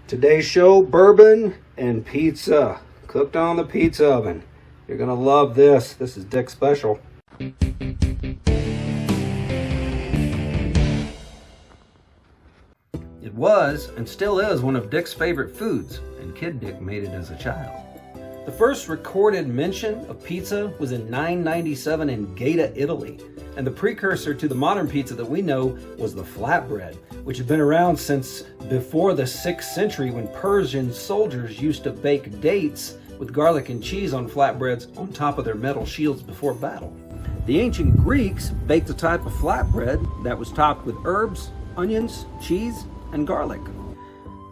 Today's show, bourbon and pizza, cooked on the pizza oven. You're gonna love this. This is Dick's special. It was, and still is, one of Dick's favorite foods, and Kid Dick made it as a child. The first recorded mention of pizza was in 997 in Gaeta, Italy, and the precursor to the modern pizza that we know was the flatbread, which had been around since before the 6th century when Persian soldiers used to bake dates with garlic and cheese on flatbreads on top of their metal shields before battle. The ancient Greeks baked a type of flatbread that was topped with herbs, onions, cheese, and garlic.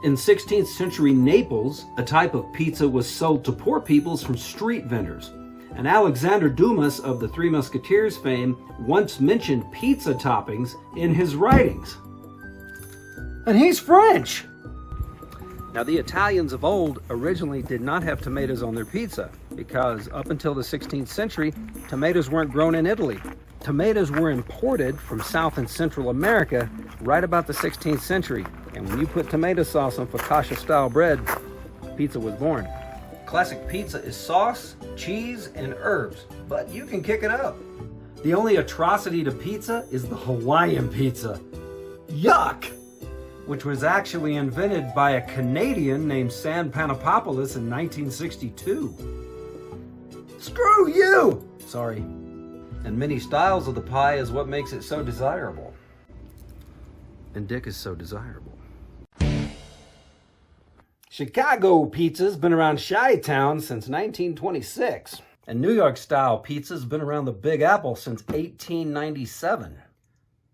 In 16th century Naples, a type of pizza was sold to poor peoples from street vendors. And Alexander Dumas of the Three Musketeers fame once mentioned pizza toppings in his writings. And he's French! Now, the Italians of old originally did not have tomatoes on their pizza because up until the 16th century, tomatoes weren't grown in Italy. Tomatoes were imported from South and Central America right about the 16th century. And when you put tomato sauce on focaccia-style bread, pizza was born. Classic pizza is sauce, cheese, and herbs, but you can kick it up. The only atrocity to pizza is the Hawaiian pizza. Yuck! Which was actually invented by a Canadian named San Panopoulos in 1962. Screw you! Sorry. And many styles of the pie is what makes it so desirable. And Dick is so desirable. Chicago pizza's been around Chi-Town since 1926. And New York-style pizza's been around the Big Apple since 1897.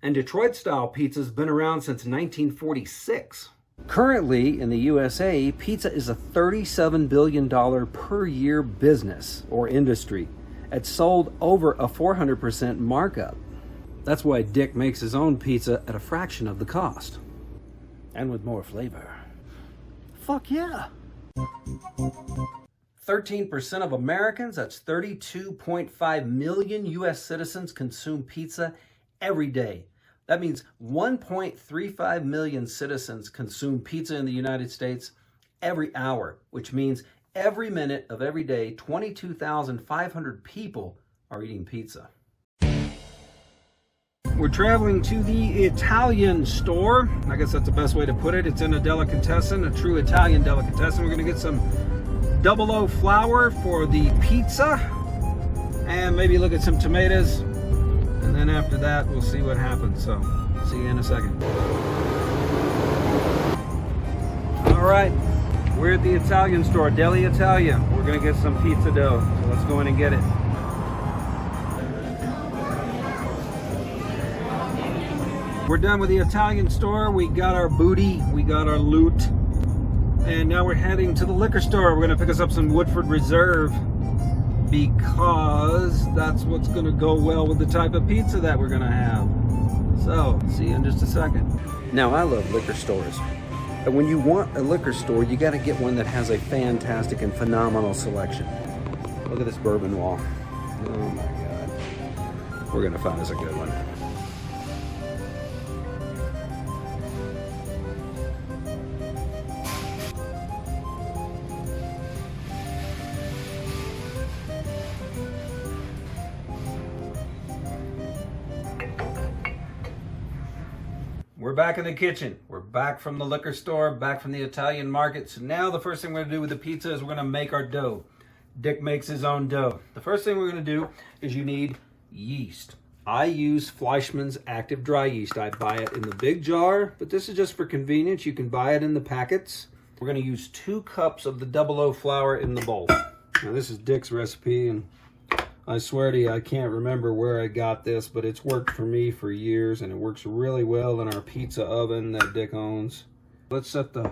And Detroit-style pizza's been around since 1946. Currently, in the USA, pizza is a $37 billion per year business or industry. It's sold over a 400% markup. That's why Dick makes his own pizza at a fraction of the cost. And with more flavor. Fuck yeah. 13% of Americans, that's 32.5 million US citizens, consume pizza every day. That means 1.35 million citizens consume pizza in the United States every hour, which means every minute of every day, 22,500 people are eating pizza. We're traveling to the Italian store. I guess that's the best way to put it. It's in a delicatessen, a true Italian delicatessen. We're gonna get some 00 flour for the pizza and maybe look at some tomatoes. And then after that, we'll see what happens. So, see you in a second. All right, we're at the Italian store, Deli Italia. We're gonna get some pizza dough. So let's go in and get it. We're done with the Italian store. We got our booty, we got our loot. And now we're heading to the liquor store. We're gonna pick us up some Woodford Reserve because that's what's gonna go well with the type of pizza that we're gonna have. So, see you in just a second. Now, I love liquor stores. But when you want a liquor store, you gotta get one that has a fantastic and phenomenal selection. Look at this bourbon wall. Oh my God. We're gonna find us a good one. We're back in the kitchen. We're back from the liquor store, back from the Italian market. So now the first thing we're gonna do with the pizza is we're gonna make our dough. Dick makes his own dough. The first thing we're gonna do is you need yeast. I use Fleischmann's active dry yeast. I buy it in the big jar, but this is just for convenience. You can buy it in the packets. We're gonna use 2 cups of the 00 flour in the bowl. Now this is Dick's recipe, and I swear to you, I can't remember where I got this, but it's worked for me for years, and it works really well in our pizza oven that Dick owns. Let's set the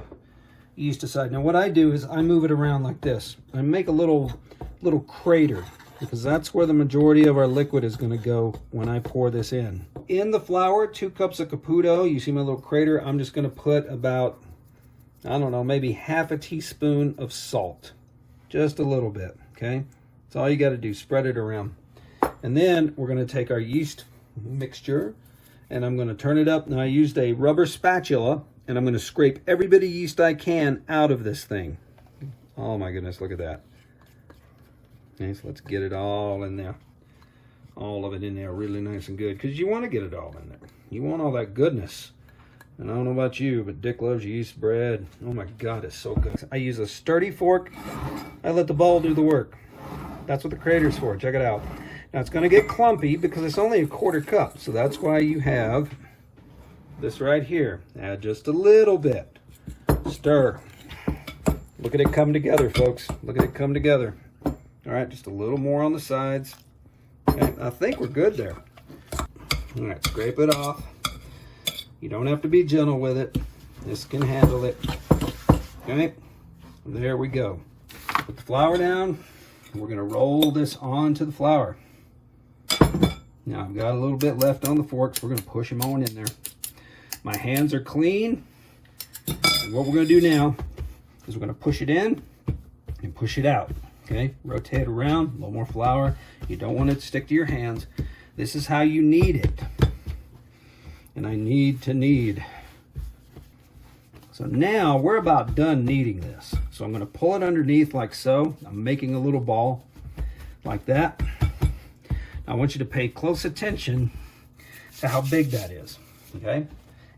yeast aside. Now what I do is I move it around like this. I make a little crater, because that's where the majority of our liquid is gonna go when I pour this in. In the flour, 2 cups of Caputo. You see my little crater? I'm just gonna put about, I don't know, maybe half a teaspoon of salt. Just a little bit, okay? That's all you got to do, spread it around. And then we're going to take our yeast mixture and I'm going to turn it up. Now I used a rubber spatula and I'm going to scrape every bit of yeast I can out of this thing. Oh my goodness, look at that. Okay, so let's get it all in there. All of it in there really nice and good, because you want to get it all in there. You want all that goodness. And I don't know about you, but Dick loves yeast bread. Oh my God, it's so good. I use a sturdy fork. I let the bowl do the work. That's what the Crater's for. Check it out. Now it's going to get clumpy because it's only a 1/4 cup. So that's why you have this right here. Add just a little bit. Stir. Look at it come together, folks. Look at it come together. All right, just a little more on the sides. Okay, I think we're good there. All right, scrape it off. You don't have to be gentle with it. This can handle it. Okay, there we go. Put the flour down. And we're going to roll this onto the flour. Now I've got a little bit left on the forks. We're going to push them on in there. My hands are clean. And what we're going to do now is we're going to push it in and push it out. Okay, rotate it around, a little more flour. You don't want it to stick to your hands. This is how you knead it. And I need to knead. So now we're about done kneading this. So I'm going to pull it underneath like so. I'm making a little ball like that. Now I want you to pay close attention to how big that is. Okay,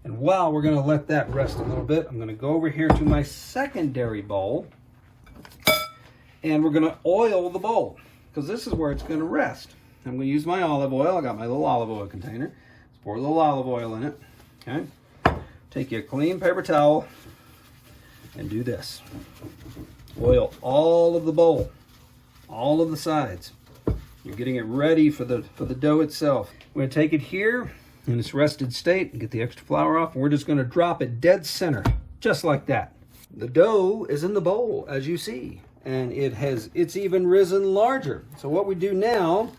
and while we're going to let that rest a little bit, I'm going to go over here to my secondary bowl. And we're going to oil the bowl, because this is where it's going to rest. I'm going to use my olive oil. I got my little olive oil container. Let's pour a little olive oil in it. Okay. Take you a clean paper towel and do this. Oil all of the bowl, all of the sides. You're getting it ready for the dough itself. We're going to take it here in its rested state and get the extra flour off. And we're just going to drop it dead center, just like that. The dough is in the bowl, as you see. And it's even risen larger. So what we do now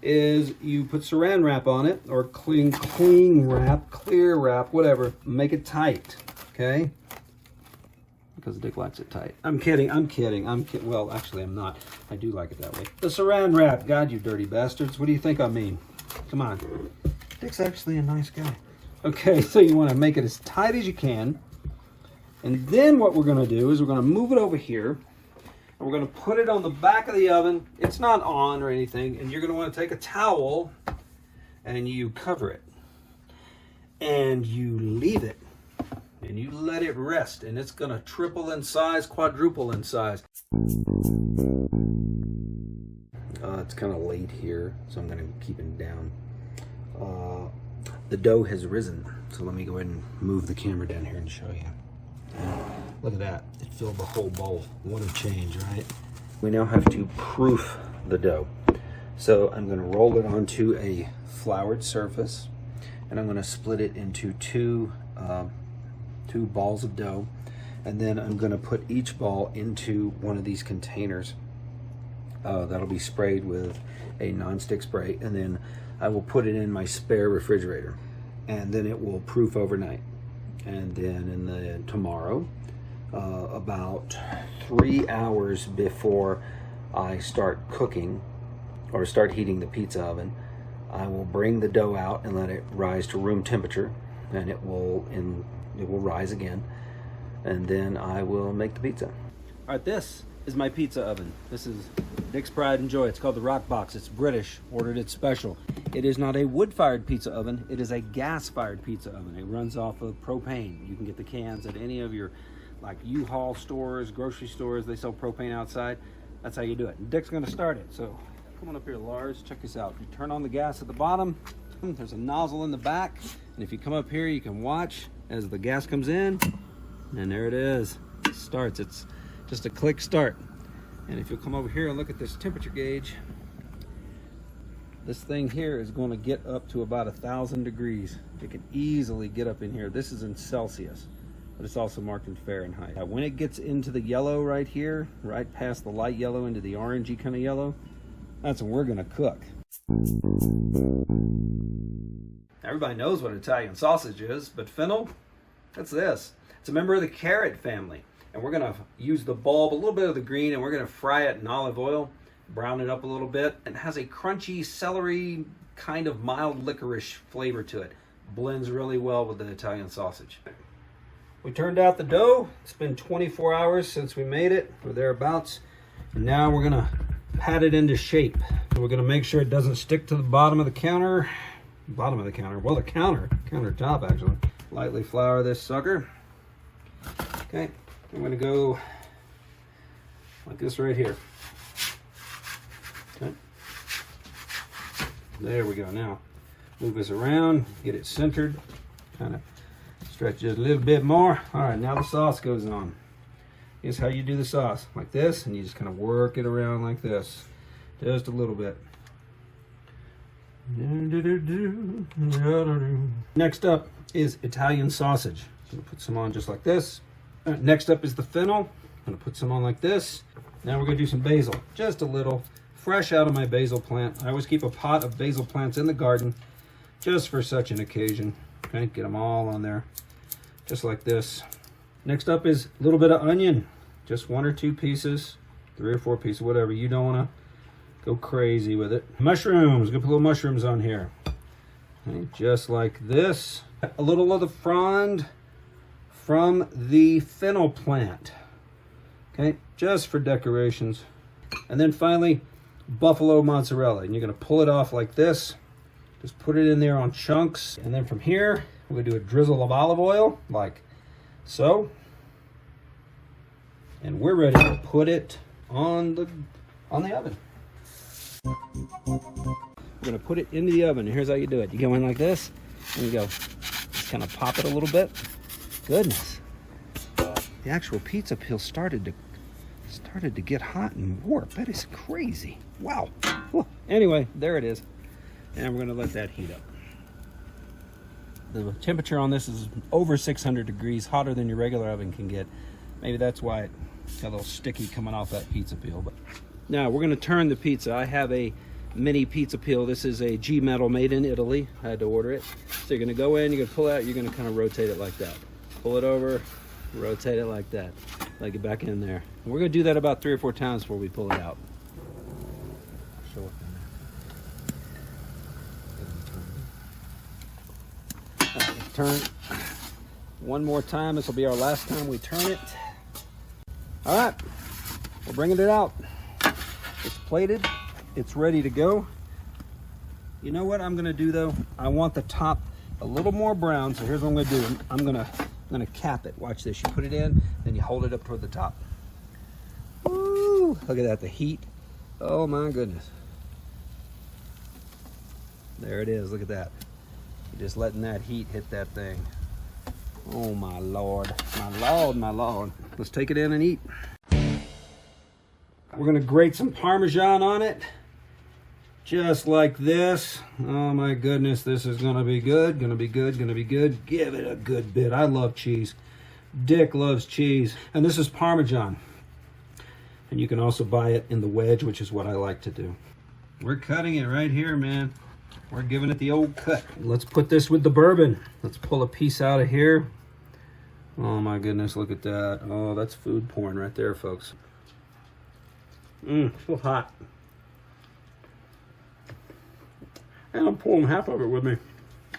is you put saran wrap on it, or cling wrap, clear wrap, whatever. Make it tight, okay? Because Dick likes it tight. I'm kidding. Well, actually, I'm not. I do like it that way. The saran wrap. God, you dirty bastards. What do you think I mean? Come on. Dick's actually a nice guy. Okay, so you want to make it as tight as you can. And then what we're going to do is we're going to move it over here. We're going to put it on the back of the oven. It's not on or anything. And you're going to want to take a towel and you cover it. And you leave it. And you let it rest. And it's going to triple in size, quadruple in size. It's kind of late here, so I'm going to keep it down. The dough has risen. So let me go ahead and move the camera down here and show you. Look at that. It filled the whole bowl. What a change, right? We now have to proof the dough. So I'm going to roll it onto a floured surface, and I'm going to split it into two balls of dough, and then I'm going to put each ball into one of these containers that'll be sprayed with a nonstick spray, and then I will put it in my spare refrigerator, and then it will proof overnight. And then tomorrow, about 3 hours before I start cooking or start heating the pizza oven, I will bring the dough out and let it rise to room temperature, and it will rise again, and then I will make the pizza. All right, this is my pizza oven. This is Dick's Pride and Joy. It's called the Rock Box. It's British. Ordered it special. It is not a wood-fired pizza oven. It is a gas-fired pizza oven. It runs off of propane. You can get the cans at any of your like U-Haul stores, grocery stores. They sell propane outside. That's how you do it. And Dick's going to start it. So come on up here, Lars. Check this out. You turn on the gas at the bottom. There's a nozzle in the back. And if you come up here, you can watch as the gas comes in. And there it is. It starts. It's just a click start. And if you'll come over here and look at this temperature gauge, this thing here is going to get up to about 1,000 degrees. It can easily get up in here. This is in Celsius, but it's also marked in Fahrenheit. Now, when it gets into the yellow right here, right past the light yellow into the orangey kind of yellow, that's when we're going to cook. Everybody knows what Italian sausage is, but fennel, that's this. It's a member of the carrot family. And we're going to use the bulb, a little bit of the green, and we're going to fry it in olive oil, brown it up a little bit. It has a crunchy celery, kind of mild licorice flavor to it. Blends really well with the Italian sausage. We turned out the dough. It's been 24 hours since we made it, or thereabouts. And now we're gonna pat it into shape. So we're gonna make sure it doesn't stick to the bottom of the counter. Bottom of the counter, well, the countertop actually. Lightly flour this sucker. Okay, I'm gonna go like this right here. Okay. There we go. Now move this around, get it centered, kind of stretch it a little bit more. All right, now the sauce goes on. Here's how you do the sauce, like this, and you just kind of work it around like this, just a little bit. Next up is Italian sausage. I'm gonna put some on just like this. Next up is the fennel. I'm gonna put some on like this. Now we're gonna do some basil, just a little, fresh out of my basil plant. I always keep a pot of basil plants in the garden, just for such an occasion. Okay, get them all on there, just like this. Next up is a little bit of onion, just 1 or 2 pieces, 3 or 4 pieces, whatever. You don't wanna go crazy with it. Mushrooms, gonna put little mushrooms on here. Okay, just like this. A little of the frond from the fennel plant. Okay, just for decorations. And then finally, buffalo mozzarella. And you're gonna pull it off like this. Just put it in there on chunks. And then from here, we're gonna do a drizzle of olive oil, like so. And we're ready to put it on the oven. We're gonna put it into the oven. Here's how you do it. You go in like this, and you go, just kind of pop it a little bit. Goodness, the actual pizza peel started to get hot and warp. That is crazy. Wow. Whew. Anyway, there it is, and we're gonna let that heat up. The temperature on this is over 600 degrees, hotter than your regular oven can get. Maybe that's why it got a little sticky coming off that pizza peel. But now we're gonna turn the pizza. I have a mini pizza peel. This is a G metal made in Italy. I had to order it. So you're gonna go in, you're gonna pull out, you're gonna kind of rotate it like that. Pull it over, rotate it like that. Like it back in there. And we're gonna do that about 3 or 4 times before we pull it out. Turn one more time. This will be our last time we turn it. All right, we're bringing it out. It's plated. It's ready to go. You know what I'm gonna do though? I want the top a little more brown, so here's what I'm gonna do. I'm gonna cap it. Watch this. You put it in, then you hold it up toward the top. Woo! Look at that, the heat. Oh my goodness. There it is, look at that. You're just letting that heat hit that thing. Oh my Lord, my Lord, my Lord. Let's take it in and eat. We're gonna grate some Parmesan on it. Just like this. Oh my goodness, this is gonna be good, gonna be good, gonna be good. Give it a good bit. I love cheese. Dick loves cheese. And this is Parmesan. And you can also buy it in the wedge, which is what I like to do. We're cutting it right here, man. We're giving it the old cut. Let's put this with the bourbon. Let's pull a piece out of here. Oh my goodness, look at that. Oh, that's food porn right there, folks. So hot. And I'm pulling half of it with me.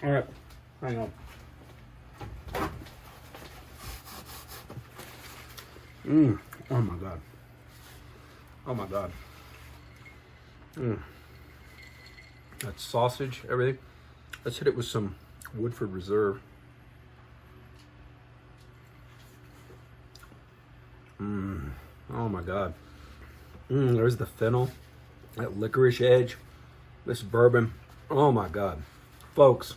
All right, hang on. Oh my God. Oh my God. That sausage, everything. Let's hit it with some Woodford Reserve. Oh my God. There's the fennel, that licorice edge, this bourbon. Oh my God. Folks,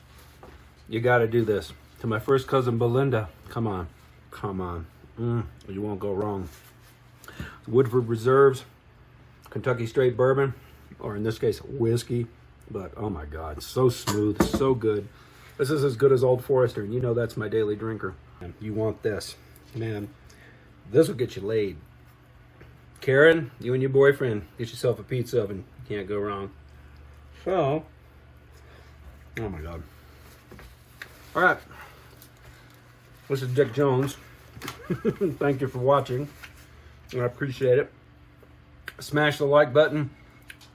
you got to do this. To my first cousin Belinda, come on, come on. You won't go wrong. Woodford Reserves, Kentucky Straight Bourbon, or in this case, whiskey. But oh my God, so smooth, so good. This is as good as Old Forester, and you know that's my daily drinker. And you want this. Man, this will get you laid. Karen, you and your boyfriend, get yourself a pizza oven. You can't go wrong. So, oh my God. All right. This is Dick Jones. Thank you for watching. I appreciate it. Smash the like button.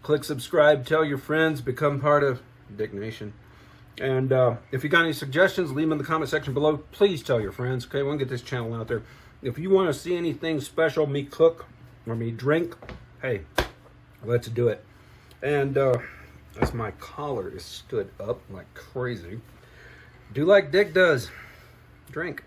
Click subscribe. Tell your friends. Become part of Dick Nation. And if you got any suggestions, leave them in the comment section below. Please tell your friends, okay? We'll get this channel out there. If you want to see anything special, me cook or me drink, hey, let's do it. And as my collar is stood up like crazy, do like Dick does. Drink.